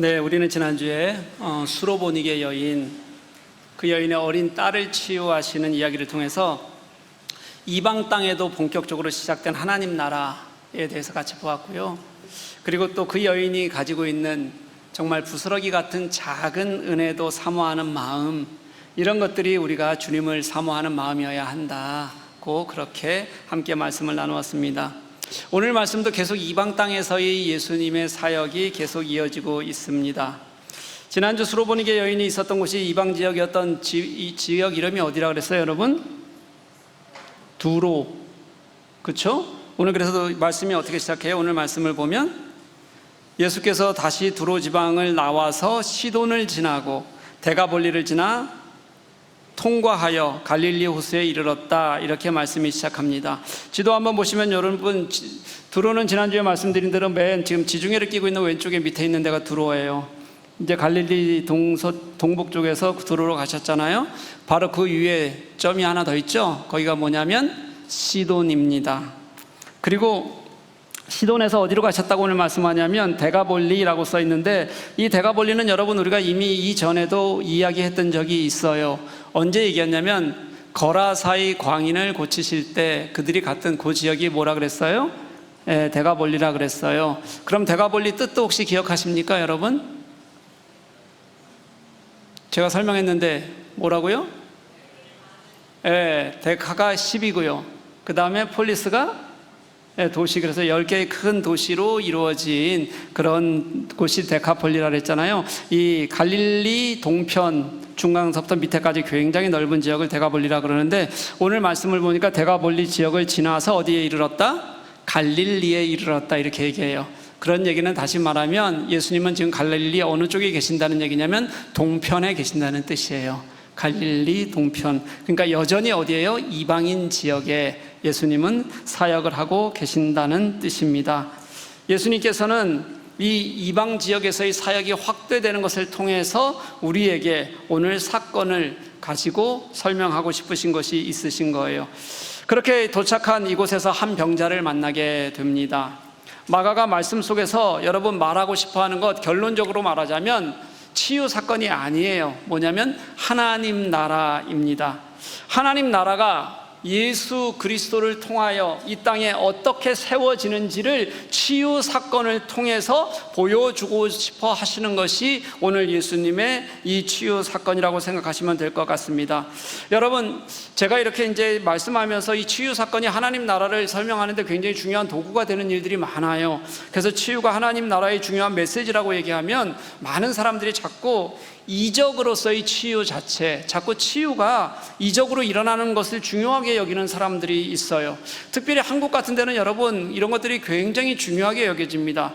네, 우리는 지난주에 수로보니게 여인, 그 여인의 어린 딸을 치유하시는 이야기를 통해서 이방 땅에도 본격적으로 시작된 하나님 나라에 대해서 같이 보았고요. 그리고 또 그 여인이 가지고 있는 정말 부스러기 같은 작은 은혜도 사모하는 마음, 이런 것들이 우리가 주님을 사모하는 마음이어야 한다고 그렇게 함께 말씀을 나누었습니다. 오늘 말씀도 계속 이방 땅에서의 예수님의 사역이 계속 이어지고 있습니다. 지난주 수로보니게 여인이 있었던 곳이 이방 지역이었던 이 지역 이름이 어디라고 그랬어요, 여러분? 두로. 그렇죠? 오늘 그래서 말씀이 어떻게 시작해요? 오늘 말씀을 보면 예수께서 다시 두로 지방을 나와서 시돈을 지나고 데가볼리를 지나 통과하여 갈릴리 호수에 이르렀다, 이렇게 말씀이 시작합니다. 지도 한번 보시면 여러분, 두로는 지난주에 말씀드린 대로 맨 지금 지중해를 끼고 있는 왼쪽에 밑에 있는 데가 두로예요. 이제 갈릴리 동북 쪽에서 두로로 가셨잖아요. 바로 그 위에 점이 하나 더 있죠. 거기가 뭐냐면 시돈입니다. 그리고 시돈에서 어디로 가셨다고 오늘 말씀하냐면 데가볼리라고 써 있는데, 이 데가볼리는 여러분 우리가 이미 이전에도 이야기했던 적이 있어요. 언제 얘기했냐면 거라사의 광인을 고치실 때 그들이 갔던 그 지역이 뭐라 그랬어요? 데가볼리라 그랬어요. 그럼 데가볼리 뜻도 혹시 기억하십니까, 여러분? 제가 설명했는데 뭐라고요? 데카가 10이고요. 그 다음에 폴리스가 도시, 그래서 10개의 큰 도시로 이루어진 그런 곳이 데카폴리라 그랬잖아요. 이 갈릴리 동편 중간서부터 밑에까지 굉장히 넓은 지역을 데가볼리라 그러는데, 오늘 말씀을 보니까 데가볼리 지역을 지나서 어디에 이르렀다? 갈릴리에 이르렀다, 이렇게 얘기해요. 그런 얘기는 다시 말하면 예수님은 지금 갈릴리 어느 쪽에 계신다는 얘기냐면 동편에 계신다는 뜻이에요. 갈릴리 동편. 그러니까 여전히 어디예요? 이방인 지역에 예수님은 사역을 하고 계신다는 뜻입니다. 예수님께서는 이 이방 지역에서의 사역이 확대되는 것을 통해서 우리에게 오늘 사건을 가지고 설명하고 싶으신 것이 있으신 거예요. 그렇게 도착한 이곳에서 한 병자를 만나게 됩니다. 마가가 말씀 속에서 여러분 말하고 싶어하는 것, 결론적으로 말하자면 치유 사건이 아니에요. 뭐냐면 하나님 나라입니다. 하나님 나라가 예수 그리스도를 통하여 이 땅에 어떻게 세워지는지를 치유 사건을 통해서 보여주고 싶어 하시는 것이 오늘 예수님의 이 치유 사건이라고 생각하시면 될 것 같습니다. 여러분, 제가 이렇게 이제 말씀하면서 이 치유 사건이 하나님 나라를 설명하는데 굉장히 중요한 도구가 되는 일들이 많아요. 그래서 치유가 하나님 나라의 중요한 메시지라고 얘기하면 많은 사람들이 자꾸 이적으로서의 치유 자체, 자꾸 치유가 이적으로 일어나는 것을 중요하게 여기는 사람들이 있어요. 특별히 한국 같은 데는 여러분 이런 것들이 굉장히 중요하게 여겨집니다.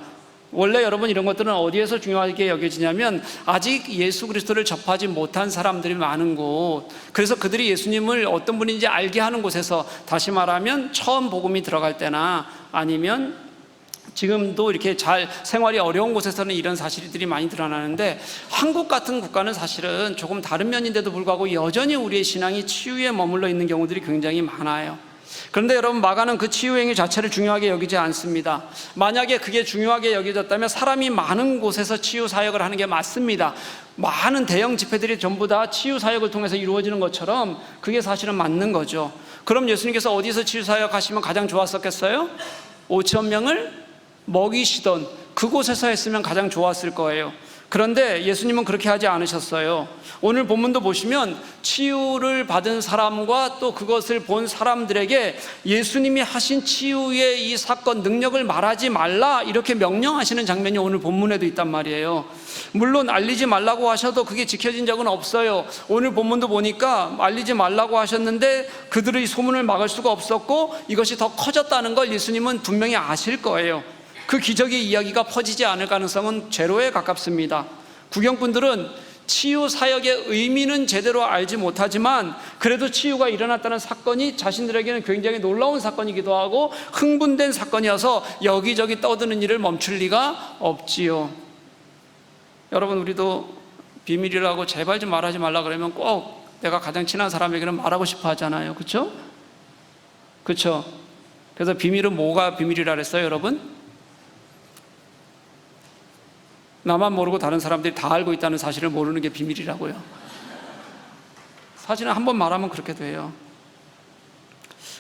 원래 여러분 이런 것들은 어디에서 중요하게 여겨지냐면 아직 예수 그리스도를 접하지 못한 사람들이 많은 곳, 그래서 그들이 예수님을 어떤 분인지 알게 하는 곳에서, 다시 말하면 처음 복음이 들어갈 때나 아니면 지금도 이렇게 잘 생활이 어려운 곳에서는 이런 사실들이 많이 드러나는데, 한국 같은 국가는 사실은 조금 다른 면인데도 불구하고 여전히 우리의 신앙이 치유에 머물러 있는 경우들이 굉장히 많아요. 그런데 여러분, 마가는 그 치유 행위 자체를 중요하게 여기지 않습니다. 만약에 그게 중요하게 여겨졌다면 사람이 많은 곳에서 치유 사역을 하는 게 맞습니다. 많은 대형 집회들이 전부 다 치유 사역을 통해서 이루어지는 것처럼 그게 사실은 맞는 거죠. 그럼 예수님께서 어디서 치유 사역 하시면 가장 좋았었겠어요? 5천 명을 먹이시던 그곳에서 했으면 가장 좋았을 거예요. 그런데 예수님은 그렇게 하지 않으셨어요. 오늘 본문도 보시면 치유를 받은 사람과 또 그것을 본 사람들에게 예수님이 하신 치유의 이 사건 능력을 말하지 말라, 이렇게 명령하시는 장면이 오늘 본문에도 있단 말이에요. 물론 알리지 말라고 하셔도 그게 지켜진 적은 없어요. 오늘 본문도 보니까 알리지 말라고 하셨는데 그들의 소문을 막을 수가 없었고 이것이 더 커졌다는 걸 예수님은 분명히 아실 거예요. 그 기적의 이야기가 퍼지지 않을 가능성은 제로에 가깝습니다. 구경꾼들은 치유 사역의 의미는 제대로 알지 못하지만 그래도 치유가 일어났다는 사건이 자신들에게는 굉장히 놀라운 사건이기도 하고 흥분된 사건이어서 여기저기 떠드는 일을 멈출 리가 없지요. 여러분, 우리도 비밀이라고 제발 좀 말하지 말라 그러면 꼭 내가 가장 친한 사람에게는 말하고 싶어 하잖아요. 그렇죠? 그렇죠? 그래서 비밀은 뭐가 비밀이라 그랬어요, 여러분? 나만 모르고 다른 사람들이 다 알고 있다는 사실을 모르는 게 비밀이라고요. 사실은 한번 말하면 그렇게 돼요.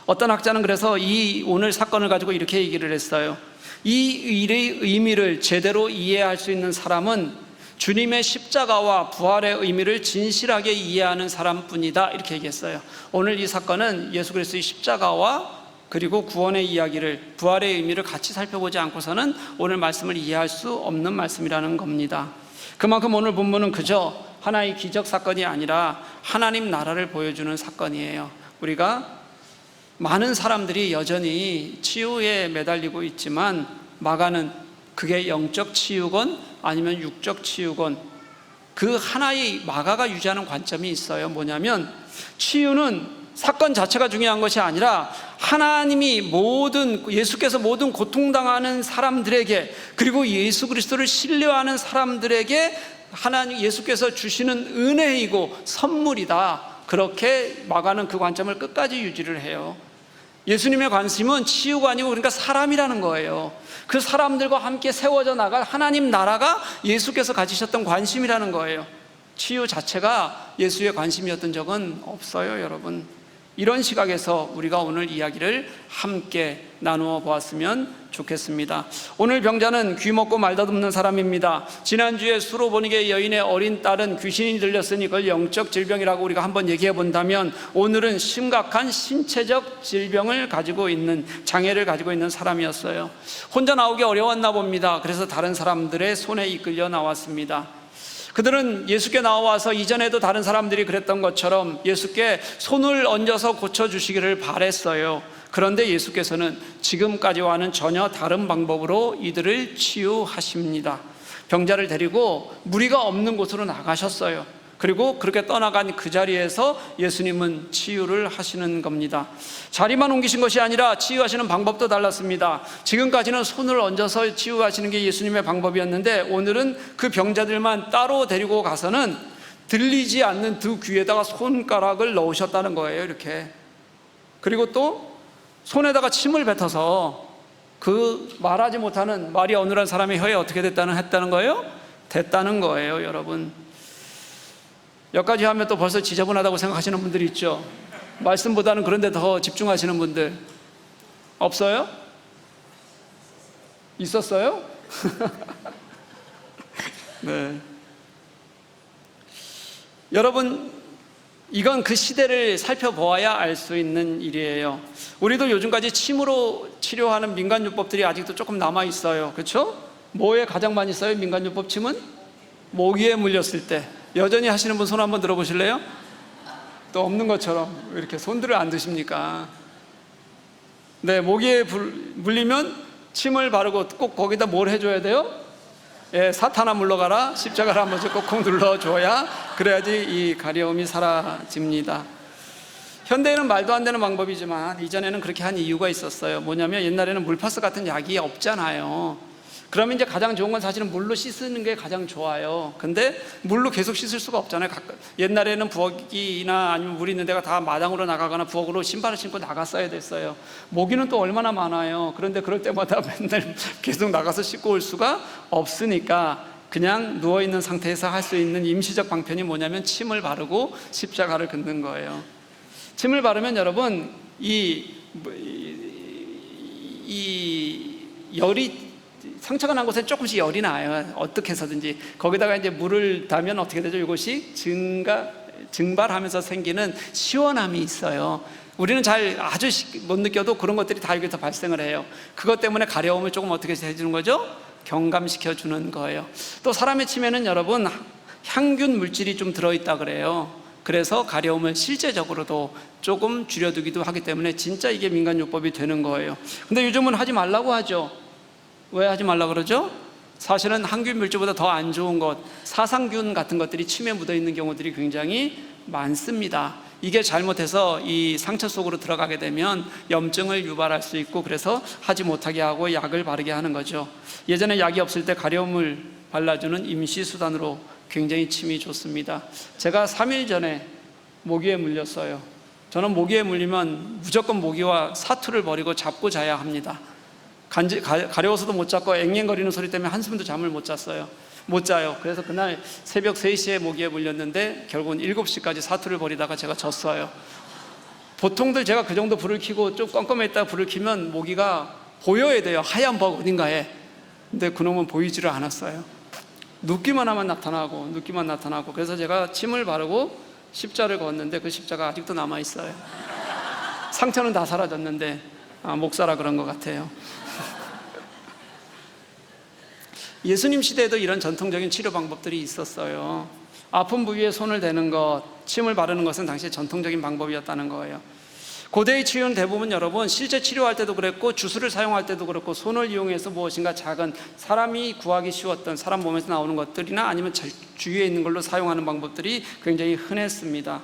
어떤 학자는 그래서 이 오늘 사건을 가지고 이렇게 얘기를 했어요. 이 일의 의미를 제대로 이해할 수 있는 사람은 주님의 십자가와 부활의 의미를 진실하게 이해하는 사람뿐이다, 이렇게 얘기했어요. 오늘 이 사건은 예수 그리스도의 십자가와 그리고 구원의 이야기를, 부활의 의미를 같이 살펴보지 않고서는 오늘 말씀을 이해할 수 없는 말씀이라는 겁니다. 그만큼 오늘 본문은 그저 하나의 기적 사건이 아니라 하나님 나라를 보여주는 사건이에요. 우리가 많은 사람들이 여전히 치유에 매달리고 있지만 마가는 그게 영적 치유건 아니면 육적 치유건, 그 하나의 마가가 유지하는 관점이 있어요. 뭐냐면 치유는 사건 자체가 중요한 것이 아니라 하나님이 예수께서 모든 고통당하는 사람들에게, 그리고 예수 그리스도를 신뢰하는 사람들에게 예수께서 주시는 은혜이고 선물이다, 그렇게 마가는 그 관점을 끝까지 유지를 해요. 예수님의 관심은 치유가 아니고 그러니까 사람이라는 거예요. 그 사람들과 함께 세워져 나갈 하나님 나라가 예수께서 가지셨던 관심이라는 거예요. 치유 자체가 예수의 관심이었던 적은 없어요, 여러분. 이런 시각에서 우리가 오늘 이야기를 함께 나누어 보았으면 좋겠습니다. 오늘 병자는 귀 먹고 말 더듬는 사람입니다. 지난주에 수로보니게 여인의 어린 딸은 귀신이 들렸으니 그걸 영적 질병이라고 우리가 한번 얘기해 본다면, 오늘은 심각한 신체적 질병을 가지고 있는, 장애를 가지고 있는 사람이었어요. 혼자 나오기 어려웠나 봅니다. 그래서 다른 사람들의 손에 이끌려 나왔습니다. 그들은 예수께 나와서 이전에도 다른 사람들이 그랬던 것처럼 예수께 손을 얹어서 고쳐주시기를 바랬어요. 그런데 예수께서는 지금까지와는 전혀 다른 방법으로 이들을 치유하십니다. 병자를 데리고 무리가 없는 곳으로 나가셨어요. 그리고 그렇게 떠나간 그 자리에서 예수님은 치유를 하시는 겁니다. 자리만 옮기신 것이 아니라 치유하시는 방법도 달랐습니다. 지금까지는 손을 얹어서 치유하시는 게 예수님의 방법이었는데, 오늘은 그 병자들만 따로 데리고 가서는 들리지 않는 두 귀에다가 손가락을 넣으셨다는 거예요, 이렇게. 그리고 또 손에다가 침을 뱉어서 그 말하지 못하는, 말이 어눌한 사람의 혀에 어떻게 했다는 거예요? 됐다는 거예요, 여러분. 여기까지 하면 또 벌써 지저분하다고 생각하시는 분들이 있죠. 말씀보다는 그런 데 더 집중하시는 분들 없어요? 있었어요? 네. 여러분, 이건 그 시대를 살펴보아야 알 수 있는 일이에요. 우리도 요즘까지 침으로 치료하는 민간요법들이 아직도 조금 남아있어요. 그렇죠? 뭐에 가장 많이 써요, 민간요법 침은? 모기에 물렸을 때. 여전히 하시는 분 손 한번 들어보실래요? 또 없는 것처럼 왜 이렇게 손들을 안 드십니까? 네, 모기에 물리면 침을 바르고 꼭 거기다 뭘 해줘야 돼요? 예, 사탄아 물러가라, 십자가를 한 번씩 꼭꼭 눌러줘야, 그래야지 이 가려움이 사라집니다. 현대에는 말도 안 되는 방법이지만 이전에는 그렇게 한 이유가 있었어요. 뭐냐면 옛날에는 물파스 같은 약이 없잖아요. 그러면 이제 가장 좋은 건 사실은 물로 씻는 게 가장 좋아요. 근데 물로 계속 씻을 수가 없잖아요. 옛날에는 부엌이나 아니면 물 있는 데가 다 마당으로 나가거나 부엌으로 신발을 신고 나갔어야 됐어요. 모기는 또 얼마나 많아요. 그런데 그럴 때마다 맨날 계속 나가서 씻고 올 수가 없으니까 그냥 누워있는 상태에서 할 수 있는 임시적 방편이 뭐냐면 침을 바르고 십자가를 긋는 거예요. 침을 바르면 여러분, 이 열이, 상처가 난 곳에 조금씩 열이 나요. 어떻게 해서든지. 거기다가 이제 물을 타면 어떻게 되죠? 이것이 증발하면서 생기는 시원함이 있어요. 우리는 아주 못 느껴도 그런 것들이 다 여기서 발생을 해요. 그것 때문에 가려움을 조금 어떻게 해주는 거죠? 경감시켜 주는 거예요. 또 사람의 침에는 여러분, 향균 물질이 좀 들어있다 그래요. 그래서 가려움을 실제적으로도 조금 줄여두기도 하기 때문에 진짜 이게 민간요법이 되는 거예요. 근데 요즘은 하지 말라고 하죠. 왜 하지 말라 그러죠? 사실은 항균 물질보다 더 안 좋은 것, 사상균 같은 것들이 침에 묻어 있는 경우들이 굉장히 많습니다. 이게 잘못해서 이 상처 속으로 들어가게 되면 염증을 유발할 수 있고, 그래서 하지 못하게 하고 약을 바르게 하는 거죠. 예전에 약이 없을 때 가려움을 발라주는 임시수단으로 굉장히 침이 좋습니다. 제가 3일 전에 모기에 물렸어요. 저는 모기에 물리면 무조건 모기와 사투를 벌이고 잡고 자야 합니다. 가려워서도 못 잤고 앵앵거리는 소리 때문에 한숨도 잠을 못 잤어요. 못 자요. 그래서 그날 새벽 3시에 모기에 물렸는데 결국은 7시까지 사투를 벌이다가 제가 졌어요. 보통들 제가 그 정도 불을 켜고 좀 껌껌했다가 불을 켜면 모기가 보여야 돼요. 하얀 벅 어딘가에. 근데 그놈은 보이지를 않았어요. 눕기만 하면 나타나고 눕기만 나타나고. 그래서 제가 침을 바르고 십자를 걷는데 그 십자가 아직도 남아있어요. 상처는 다 사라졌는데 목사라 그런 것 같아요. 예수님 시대에도 이런 전통적인 치료 방법들이 있었어요. 아픈 부위에 손을 대는 것, 침을 바르는 것은 당시의 전통적인 방법이었다는 거예요. 고대의 치유는 대부분 여러분 실제 치료할 때도 그랬고 주술을 사용할 때도 그렇고 손을 이용해서 무엇인가 작은 사람이 구하기 쉬웠던 사람 몸에서 나오는 것들이나 아니면 주위에 있는 걸로 사용하는 방법들이 굉장히 흔했습니다.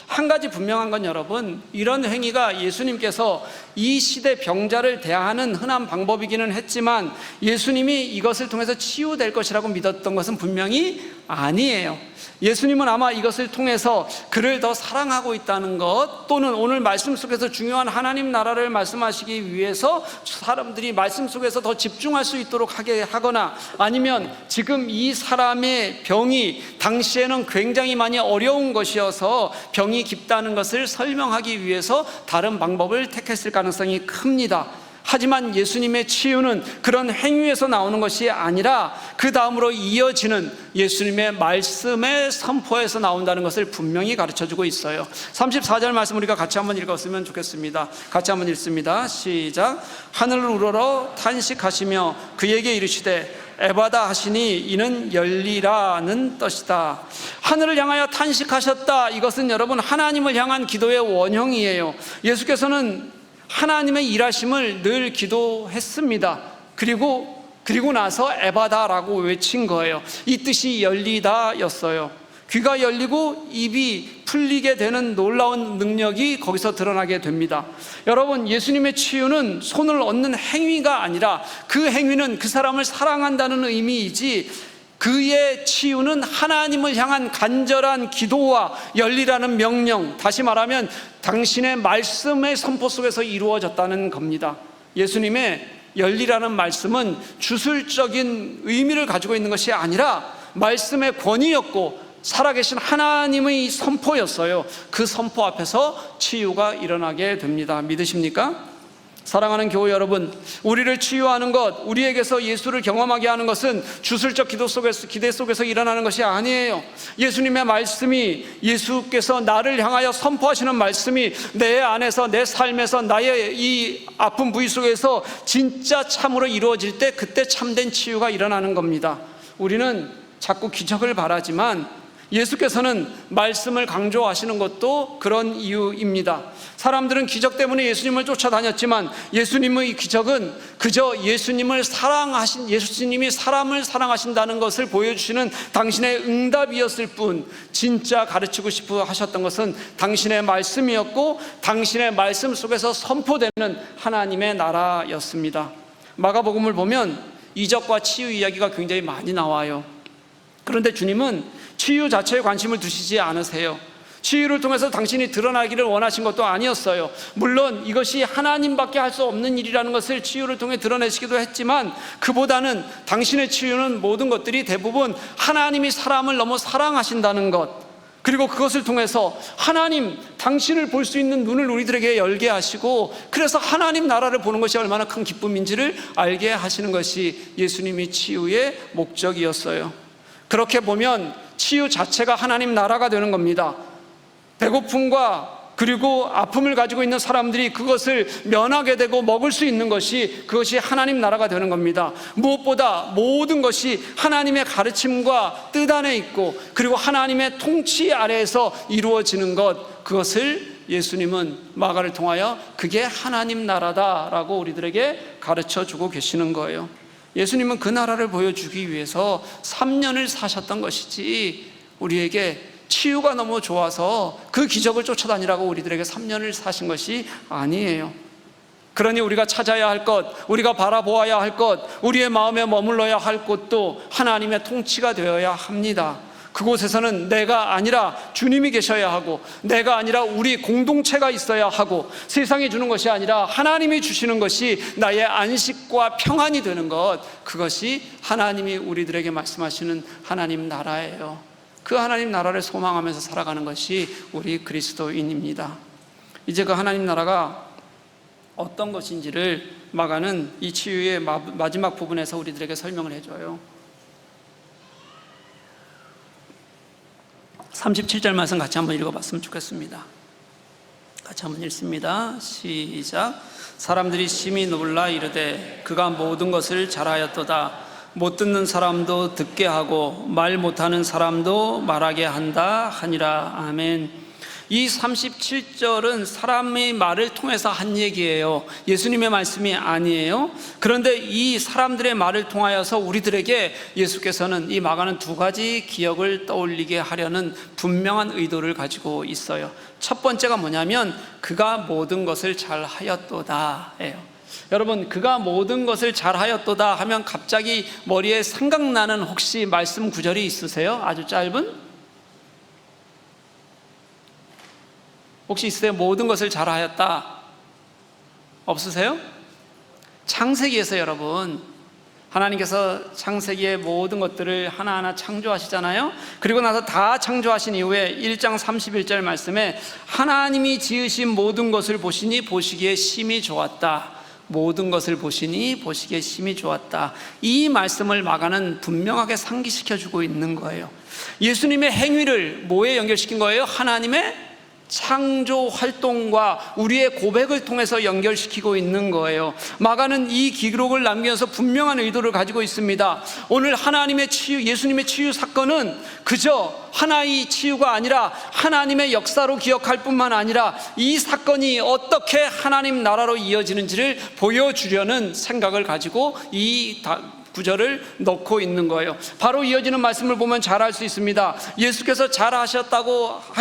한 가지 분명한 건 여러분, 이런 행위가 예수님께서 이 시대 병자를 대하는 흔한 방법이기는 했지만 예수님이 이것을 통해서 치유될 것이라고 믿었던 것은 분명히 아니에요. 예수님은 아마 이것을 통해서 그를 더 사랑하고 있다는 것, 또는 오늘 말씀 속에서 중요한 하나님 나라를 말씀하시기 위해서 사람들이 말씀 속에서 더 집중할 수 있도록 하게 하거나, 아니면 지금 이 사람의 병이 당시에는 굉장히 많이 어려운 것이어서 병이 깊다는 것을 설명하기 위해서 다른 방법을 택했을 가능성이 큽니다. 하지만 예수님의 치유는 그런 행위에서 나오는 것이 아니라 그 다음으로 이어지는 예수님의 말씀의 선포에서 나온다는 것을 분명히 가르쳐주고 있어요. 34절 말씀 우리가 같이 한번 읽었으면 좋겠습니다. 같이 한번 읽습니다. 시작. 하늘을 우러러 탄식하시며 그에게 이르시되 에바다 하시니 이는 열리라는 뜻이다. 하늘을 향하여 탄식하셨다. 이것은 여러분 하나님을 향한 기도의 원형이에요. 예수께서는 하나님의 일하심을 늘 기도했습니다. 그리고 나서 에바다라고 외친 거예요. 이 뜻이 열리다 였어요. 귀가 열리고 입이 풀리게 되는 놀라운 능력이 거기서 드러나게 됩니다. 여러분, 예수님의 치유는 손을 얹는 행위가 아니라 그 행위는 그 사람을 사랑한다는 의미이지, 그의 치유는 하나님을 향한 간절한 기도와 열리라는 명령, 다시 말하면 당신의 말씀의 선포 속에서 이루어졌다는 겁니다. 예수님의 열리라는 말씀은 주술적인 의미를 가지고 있는 것이 아니라 말씀의 권위였고 살아계신 하나님의 선포였어요. 그 선포 앞에서 치유가 일어나게 됩니다. 믿으십니까? 사랑하는 교회 여러분, 우리를 치유하는 것, 우리에게서 예수를 경험하게 하는 것은 주술적 기대 속에서 일어나는 것이 아니에요. 예수님의 말씀이, 예수께서 나를 향하여 선포하시는 말씀이 내 안에서, 내 삶에서, 나의 이 아픈 부위 속에서 진짜 참으로 이루어질 때 그때 참된 치유가 일어나는 겁니다. 우리는 자꾸 기적을 바라지만 예수께서는 말씀을 강조하시는 것도 그런 이유입니다. 사람들은 기적 때문에 예수님을 쫓아다녔지만 예수님의 기적은 그저 예수님이 사람을 사랑하신다는 것을 보여주시는 당신의 응답이었을 뿐, 진짜 가르치고 싶어 하셨던 것은 당신의 말씀이었고 당신의 말씀 속에서 선포되는 하나님의 나라였습니다. 마가복음을 보면 이적과 치유 이야기가 굉장히 많이 나와요. 그런데 주님은 치유 자체에 관심을 두시지 않으세요. 치유를 통해서 당신이 드러나기를 원하신 것도 아니었어요. 물론 이것이 하나님밖에 할 수 없는 일이라는 것을 치유를 통해 드러내시기도 했지만, 그보다는 당신의 치유는 모든 것들이 대부분 하나님이 사람을 너무 사랑하신다는 것, 그리고 그것을 통해서 하나님, 당신을 볼 수 있는 눈을 우리들에게 열게 하시고, 그래서 하나님 나라를 보는 것이 얼마나 큰 기쁨인지를 알게 하시는 것이 예수님이 치유의 목적이었어요. 그렇게 보면 치유 자체가 하나님 나라가 되는 겁니다. 배고픔과 그리고 아픔을 가지고 있는 사람들이 그것을 면하게 되고 먹을 수 있는 것이, 그것이 하나님 나라가 되는 겁니다. 무엇보다 모든 것이 하나님의 가르침과 뜻 안에 있고 그리고 하나님의 통치 아래에서 이루어지는 것, 그것을 예수님은 마가를 통하여 그게 하나님 나라다라고 우리들에게 가르쳐주고 계시는 거예요. 예수님은 그 나라를 보여주기 위해서 3년을 사셨던 것이지, 우리에게 치유가 너무 좋아서 그 기적을 쫓아다니라고 우리들에게 3년을 사신 것이 아니에요. 그러니 우리가 찾아야 할 것, 우리가 바라보아야 할 것, 우리의 마음에 머물러야 할 곳도 하나님의 통치가 되어야 합니다. 그곳에서는 내가 아니라 주님이 계셔야 하고, 내가 아니라 우리 공동체가 있어야 하고, 세상이 주는 것이 아니라 하나님이 주시는 것이 나의 안식과 평안이 되는 것, 그것이 하나님이 우리들에게 말씀하시는 하나님 나라예요. 그 하나님 나라를 소망하면서 살아가는 것이 우리 그리스도인입니다. 이제 그 하나님 나라가 어떤 것인지를 마가는 이 치유의 마지막 부분에서 우리들에게 설명을 해줘요. 37절 말씀 같이 한번 읽어봤으면 좋겠습니다. 같이 한번 읽습니다. 시작. 사람들이 심히 놀라 이르되 그가 모든 것을 잘하였도다. 못 듣는 사람도 듣게 하고 말 못하는 사람도 말하게 한다 하니라. 아멘. 이 37절은 사람의 말을 통해서 한 얘기예요. 예수님의 말씀이 아니에요. 그런데 이 사람들의 말을 통하여서 우리들에게 예수께서는, 이 마가는 두 가지 기억을 떠올리게 하려는 분명한 의도를 가지고 있어요. 첫 번째가 뭐냐면 그가 모든 것을 잘하였도다 예요. 여러분, 그가 모든 것을 잘하였도다 하면 갑자기 머리에 생각나는 혹시 말씀 구절이 있으세요? 아주 짧은? 혹시 있으세요? 모든 것을 잘하였다. 없으세요? 창세기에서 여러분, 하나님께서 창세기의 모든 것들을 하나하나 창조하시잖아요. 그리고 나서 다 창조하신 이후에 1장 31절 말씀에 하나님이 지으신 모든 것을 보시니 보시기에 심히 좋았다. 모든 것을 보시니 보시기에 심히 좋았다. 이 말씀을 마가는 분명하게 상기시켜주고 있는 거예요. 예수님의 행위를 뭐에 연결시킨 거예요? 하나님의 창조 활동과 우리의 고백을 통해서 연결시키고 있는 거예요. 마가는 이 기록을 남기면서 분명한 의도를 가지고 있습니다. 오늘 하나님의 치유, 예수님의 치유 사건은 그저 하나의 치유가 아니라 하나님의 역사로 기억할 뿐만 아니라 이 사건이 어떻게 하나님 나라로 이어지는지를 보여주려는 생각을 가지고 이 구절을 넣고 있는 거예요. 바로 이어지는 말씀을 보면 잘 알 수 있습니다. 예수께서 잘하였다고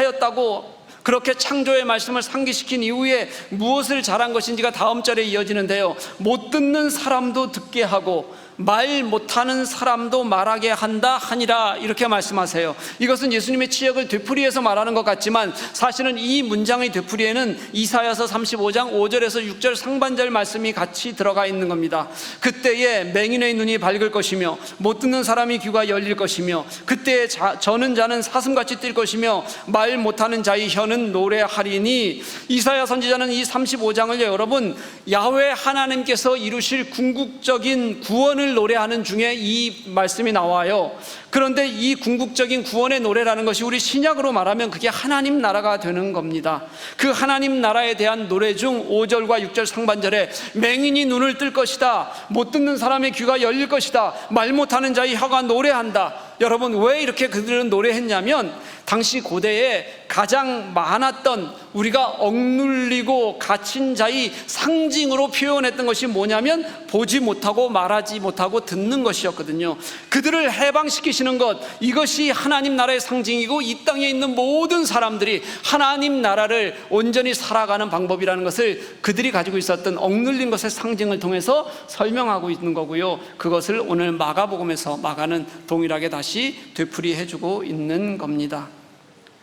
그렇게 창조의 말씀을 상기시킨 이후에 무엇을 잘한 것인지가 다음 절에 이어지는데요. 못 듣는 사람도 듣게 하고 말 못하는 사람도 말하게 한다 하니라, 이렇게 말씀하세요. 이것은 예수님의 치역을 되풀이해서 말하는 것 같지만 사실은 이 문장의 되풀이에는 이사야서 35장 5절에서 6절 상반절 말씀이 같이 들어가 있는 겁니다. 그때에 맹인의 눈이 밝을 것이며 못 듣는 사람이 귀가 열릴 것이며 그때에 저는 자는 사슴같이 뛸 것이며 말 못하는 자의 혀는 노래하리니. 이사야 선지자는 이 35장을 여러분, 야훼 하나님께서 이루실 궁극적인 구원을 노래하는 중에 이 말씀이 나와요. 그런데 이 궁극적인 구원의 노래라는 것이 우리 신약으로 말하면 그게 하나님 나라가 되는 겁니다. 그 하나님 나라에 대한 노래 중 5절과 6절 상반절에 맹인이 눈을 뜰 것이다, 못 듣는 사람의 귀가 열릴 것이다, 말 못하는 자의 혀가 노래한다. 여러분, 왜 이렇게 그들은 노래했냐면 당시 고대에 가장 많았던, 우리가 억눌리고 갇힌 자의 상징으로 표현했던 것이 뭐냐면 보지 못하고 말하지 못하고 듣는 것이었거든요. 그들을 해방시키시는 것, 이것이 하나님 나라의 상징이고 이 땅에 있는 모든 사람들이 하나님 나라를 온전히 살아가는 방법이라는 것을 그들이 가지고 있었던 억눌린 것의 상징을 통해서 설명하고 있는 거고요. 그것을 오늘 마가복음에서 마가는 동일하게 다시 되풀이해주고 있는 겁니다.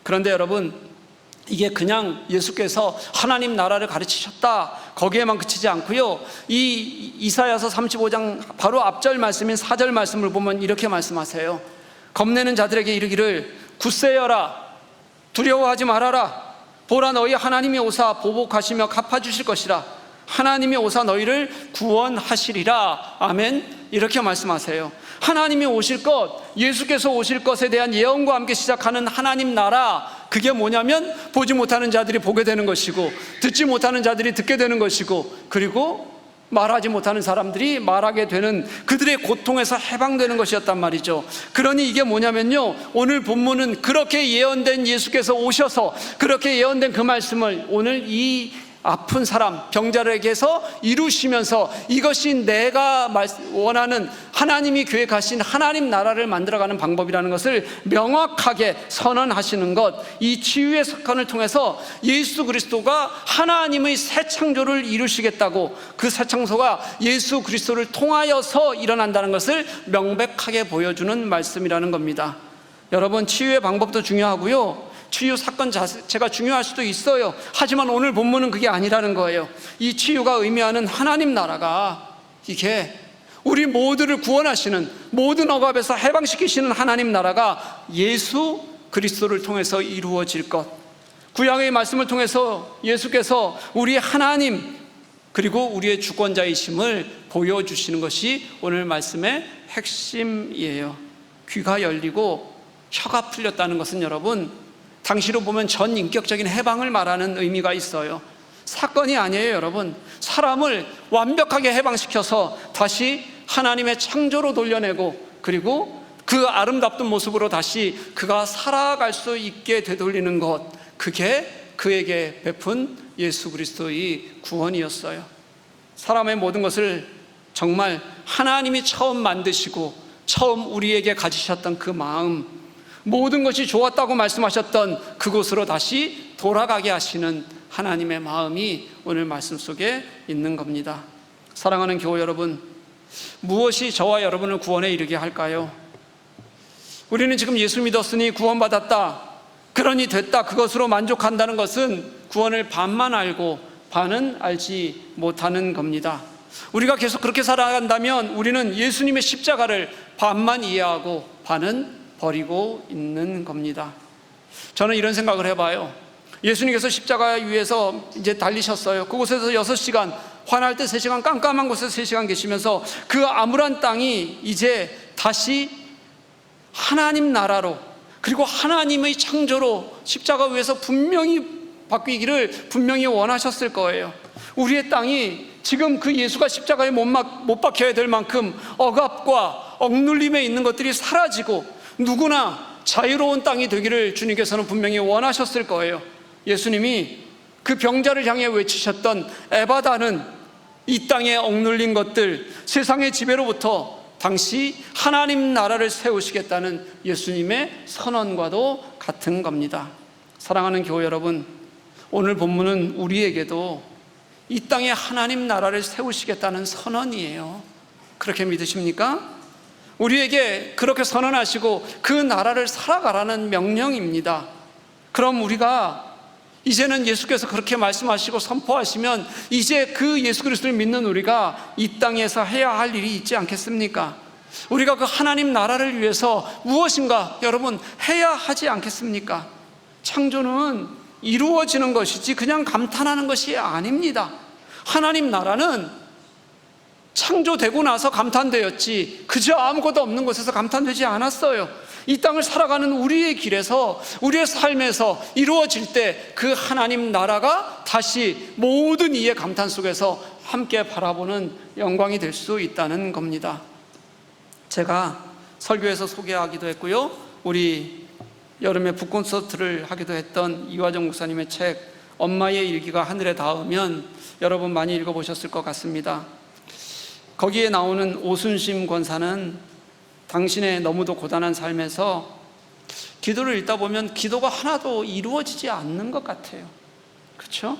그런데 여러분, 이게 그냥 예수께서 하나님 나라를 가르치셨다, 거기에만 그치지 않고요. 이 이사야서 35장 바로 앞절 말씀인 4절 말씀을 보면 이렇게 말씀하세요. 겁내는 자들에게 이르기를 굳세여라, 두려워하지 말아라. 보라, 너희 하나님이 오사 보복하시며 갚아주실 것이라. 하나님이 오사 너희를 구원하시리라. 아멘. 이렇게 말씀하세요. 하나님이 오실 것, 예수께서 오실 것에 대한 예언과 함께 시작하는 하나님 나라, 그게 뭐냐면 보지 못하는 자들이 보게 되는 것이고 듣지 못하는 자들이 듣게 되는 것이고 그리고 말하지 못하는 사람들이 말하게 되는, 그들의 고통에서 해방되는 것이었단 말이죠. 그러니 이게 뭐냐면요, 오늘 본문은 그렇게 예언된 예수께서 오셔서 그렇게 예언된 그 말씀을 오늘 이 아픈 사람, 병자에게서 이루시면서 이것이 내가 원하는 하나님이 계획하신 하나님 나라를 만들어가는 방법이라는 것을 명확하게 선언하시는 것, 이 치유의 사건을 통해서 예수 그리스도가 하나님의 새 창조를 이루시겠다고, 그 새 창조가 예수 그리스도를 통하여서 일어난다는 것을 명백하게 보여주는 말씀이라는 겁니다. 여러분, 치유의 방법도 중요하고요, 치유 사건 자체가 중요할 수도 있어요. 하지만 오늘 본문은 그게 아니라는 거예요. 이 치유가 의미하는 하나님 나라가, 이게 우리 모두를 구원하시는, 모든 억압에서 해방시키시는 하나님 나라가 예수 그리스도를 통해서 이루어질 것, 구약의 말씀을 통해서 예수께서 우리 하나님 그리고 우리의 주권자이심을 보여주시는 것이 오늘 말씀의 핵심이에요. 귀가 열리고 혀가 풀렸다는 것은 여러분, 당시로 보면 전 인격적인 해방을 말하는 의미가 있어요. 사건이 아니에요, 여러분. 사람을 완벽하게 해방시켜서 다시 하나님의 창조로 돌려내고, 그리고 그 아름답던 모습으로 다시 그가 살아갈 수 있게 되돌리는 것, 그게 그에게 베푼 예수 그리스도의 구원이었어요. 사람의 모든 것을 정말 하나님이 처음 만드시고 처음 우리에게 가지셨던 그 마음, 모든 것이 좋았다고 말씀하셨던 그곳으로 다시 돌아가게 하시는 하나님의 마음이 오늘 말씀 속에 있는 겁니다. 사랑하는 교회 여러분, 무엇이 저와 여러분을 구원에 이르게 할까요? 우리는 지금 예수 믿었으니 구원받았다, 그러니 됐다, 그것으로 만족한다는 것은 구원을 반만 알고 반은 알지 못하는 겁니다. 우리가 계속 그렇게 살아간다면 우리는 예수님의 십자가를 반만 이해하고 반은 버리고 있는 겁니다. 저는 이런 생각을 해봐요. 예수님께서 십자가 위에서 이제 달리셨어요. 그곳에서 6시간, 환할 때 3시간, 깜깜한 곳에서 3시간 계시면서 그 암울한 땅이 이제 다시 하나님 나라로, 그리고 하나님의 창조로 십자가 위에서 분명히 바뀌기를 분명히 원하셨을 거예요. 우리의 땅이 지금 그 예수가 십자가에 못 박혀야 될 만큼 억압과 억눌림에 있는 것들이 사라지고 누구나 자유로운 땅이 되기를 주님께서는 분명히 원하셨을 거예요. 예수님이 그 병자를 향해 외치셨던 에바다는 이 땅에 억눌린 것들, 세상의 지배로부터 당시 하나님 나라를 세우시겠다는 예수님의 선언과도 같은 겁니다. 사랑하는 교회 여러분, 오늘 본문은 우리에게도 이 땅에 하나님 나라를 세우시겠다는 선언이에요. 그렇게 믿으십니까? 우리에게 그렇게 선언하시고 그 나라를 살아가라는 명령입니다. 그럼 우리가 이제는 예수께서 그렇게 말씀하시고 선포하시면 이제 그 예수 그리스도를 믿는 우리가 이 땅에서 해야 할 일이 있지 않겠습니까? 우리가 그 하나님 나라를 위해서 무엇인가 여러분 해야 하지 않겠습니까? 창조는 이루어지는 것이지 그냥 감탄하는 것이 아닙니다. 하나님 나라는 창조되고 나서 감탄되었지 그저 아무것도 없는 곳에서 감탄되지 않았어요. 이 땅을 살아가는 우리의 길에서, 우리의 삶에서 이루어질 때 그 하나님 나라가 다시 모든 이의 감탄 속에서 함께 바라보는 영광이 될 수 있다는 겁니다. 제가 설교에서 소개하기도 했고요, 우리 여름에 북콘서트를 하기도 했던 이화정 목사님의 책 엄마의 일기가 하늘에 닿으면 여러분 많이 읽어보셨을 것 같습니다. 거기에 나오는 오순심 권사는 당신의 너무도 고단한 삶에서 기도를 읽다 보면 기도가 하나도 이루어지지 않는 것 같아요. 그렇죠?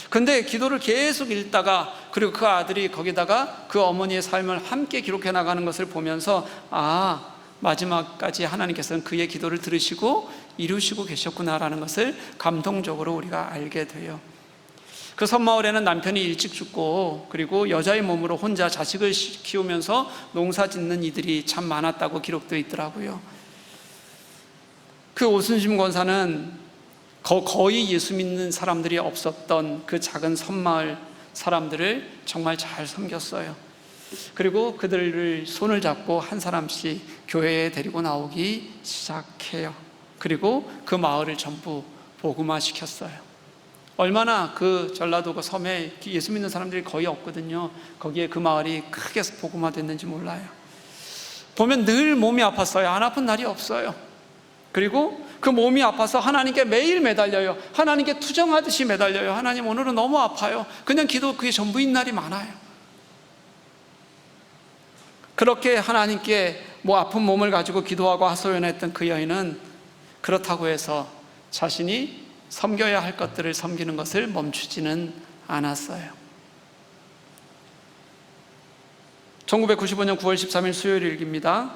근데 기도를 계속 읽다가, 그리고 그 아들이 거기다가 그 어머니의 삶을 함께 기록해 나가는 것을 보면서 아, 마지막까지 하나님께서는 그의 기도를 들으시고 이루시고 계셨구나라는 것을 감동적으로 우리가 알게 돼요. 그 섬마을에는 남편이 일찍 죽고 그리고 여자의 몸으로 혼자 자식을 키우면서 농사 짓는 이들이 참 많았다고 기록되어 있더라고요. 그 오순심 권사는 거의 예수 믿는 사람들이 없었던 그 작은 섬마을 사람들을 정말 잘 섬겼어요. 그리고 그들을 손을 잡고 한 사람씩 교회에 데리고 나오기 시작해요. 그리고 그 마을을 전부 복음화시켰어요. 얼마나 그 전라도 그 섬에 예수 믿는 사람들이 거의 없거든요. 거기에 그 마을이 크게 복음화됐는지 몰라요. 보면 늘 몸이 아팠어요. 안 아픈 날이 없어요. 그리고 그 몸이 아파서 하나님께 매일 매달려요. 하나님께 투정하듯이 매달려요. 하나님, 오늘은 너무 아파요. 그냥 기도 그게 전부인 날이 많아요. 그렇게 하나님께 아픈 몸을 가지고 기도하고 하소연했던 그 여인은 그렇다고 해서 자신이 섬겨야 할 것들을 섬기는 것을 멈추지는 않았어요. 1995년 9월 13일 수요일 일기입니다.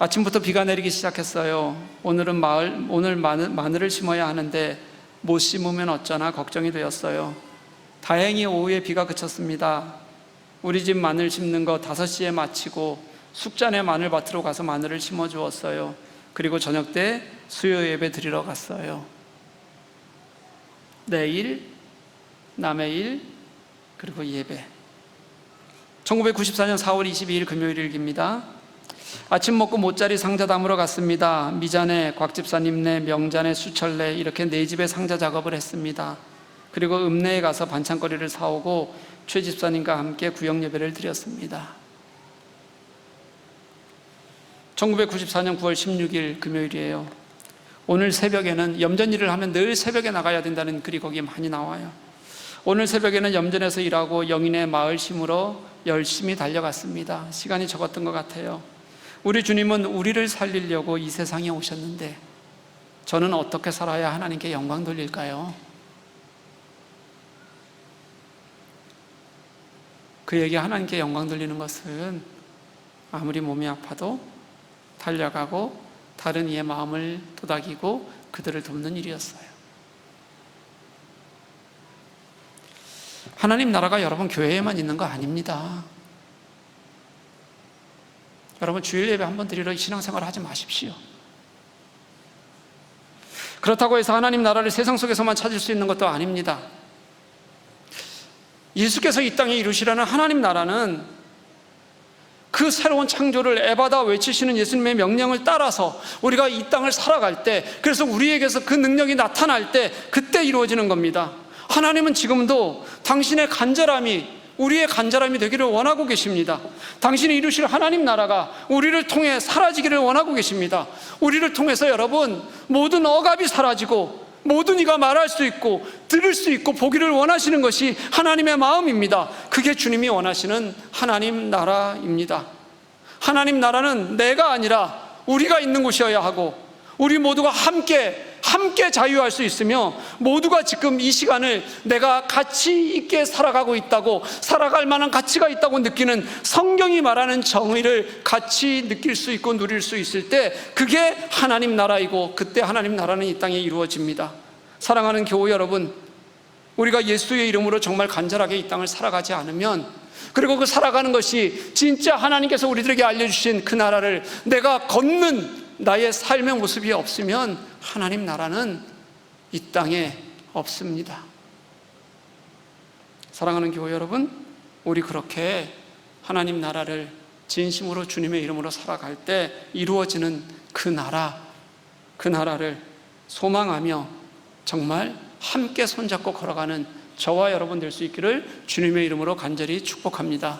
아침부터 비가 내리기 시작했어요. 오늘 마늘을 심어야 하는데 못 심으면 어쩌나 걱정이 되었어요. 다행히 오후에 비가 그쳤습니다. 우리 집 마늘 심는 거 5시에 마치고 숙잔의 마늘밭으로 가서 마늘을 심어 주었어요. 그리고 저녁 때 수요 예배 드리러 갔어요. 내일, 남의 일, 그리고 예배. 1994년 4월 22일 금요일입니다. 아침 먹고 모짜리 상자 담으러 갔습니다. 미자네, 곽 집사님네, 명자네, 수철네 이렇게 4집에 상자 작업을 했습니다. 그리고 읍내에 가서 반찬거리를 사오고 최 집사님과 함께 구역 예배를 드렸습니다. 1994년 9월 16일 금요일이에요. 오늘 새벽에는 염전 일을 하면 늘 새벽에 나가야 된다는 글이 거기에 많이 나와요. 오늘 새벽에는 염전에서 일하고 영인의 마을 심으러 열심히 달려갔습니다. 시간이 적었던 것 같아요. 우리 주님은 우리를 살리려고 이 세상에 오셨는데 저는 어떻게 살아야 하나님께 영광 돌릴까요? 그에게 하나님께 영광 돌리는 것은 아무리 몸이 아파도 달려가고 다른 이의 마음을 도닥이고 그들을 돕는 일이었어요. 하나님 나라가 여러분 교회에만 있는 거 아닙니다. 여러분 주일 예배 한번 드리러 신앙생활 하지 마십시오. 그렇다고 해서 하나님 나라를 세상 속에서만 찾을 수 있는 것도 아닙니다. 예수께서 이 땅에 이루시라는 하나님 나라는 그 새로운 창조를 애받아 외치시는 예수님의 명령을 따라서 우리가 이 땅을 살아갈 때, 그래서 우리에게서 그 능력이 나타날 때 그때 이루어지는 겁니다. 하나님은 지금도 당신의 간절함이 우리의 간절함이 되기를 원하고 계십니다. 당신이 이루실 하나님 나라가 우리를 통해 사라지기를 원하고 계십니다. 우리를 통해서 여러분 모든 억압이 사라지고 모든 이가 말할 수 있고 들을 수 있고 보기를 원하시는 것이 하나님의 마음입니다. 그게 주님이 원하시는 하나님 나라입니다. 하나님 나라는 내가 아니라 우리가 있는 곳이어야 하고 우리 모두가 함께 자유할 수 있으며 모두가 지금 이 시간을 내가 가치 있게 살아가고 있다고, 살아갈 만한 가치가 있다고 느끼는 성경이 말하는 정의를 같이 느낄 수 있고 누릴 수 있을 때 그게 하나님 나라이고 그때 하나님 나라는 이 땅에 이루어집니다. 사랑하는 교우 여러분, 우리가 예수의 이름으로 정말 간절하게 이 땅을 살아가지 않으면, 그리고 그 살아가는 것이 진짜 하나님께서 우리들에게 알려주신 그 나라를 내가 걷는 나의 삶의 모습이 없으면 하나님 나라는 이 땅에 없습니다. 사랑하는 교회 여러분, 우리 그렇게 하나님 나라를 진심으로 주님의 이름으로 살아갈 때 이루어지는 그 나라를 소망하며 정말 함께 손잡고 걸어가는 저와 여러분 될 수 있기를 주님의 이름으로 간절히 축복합니다.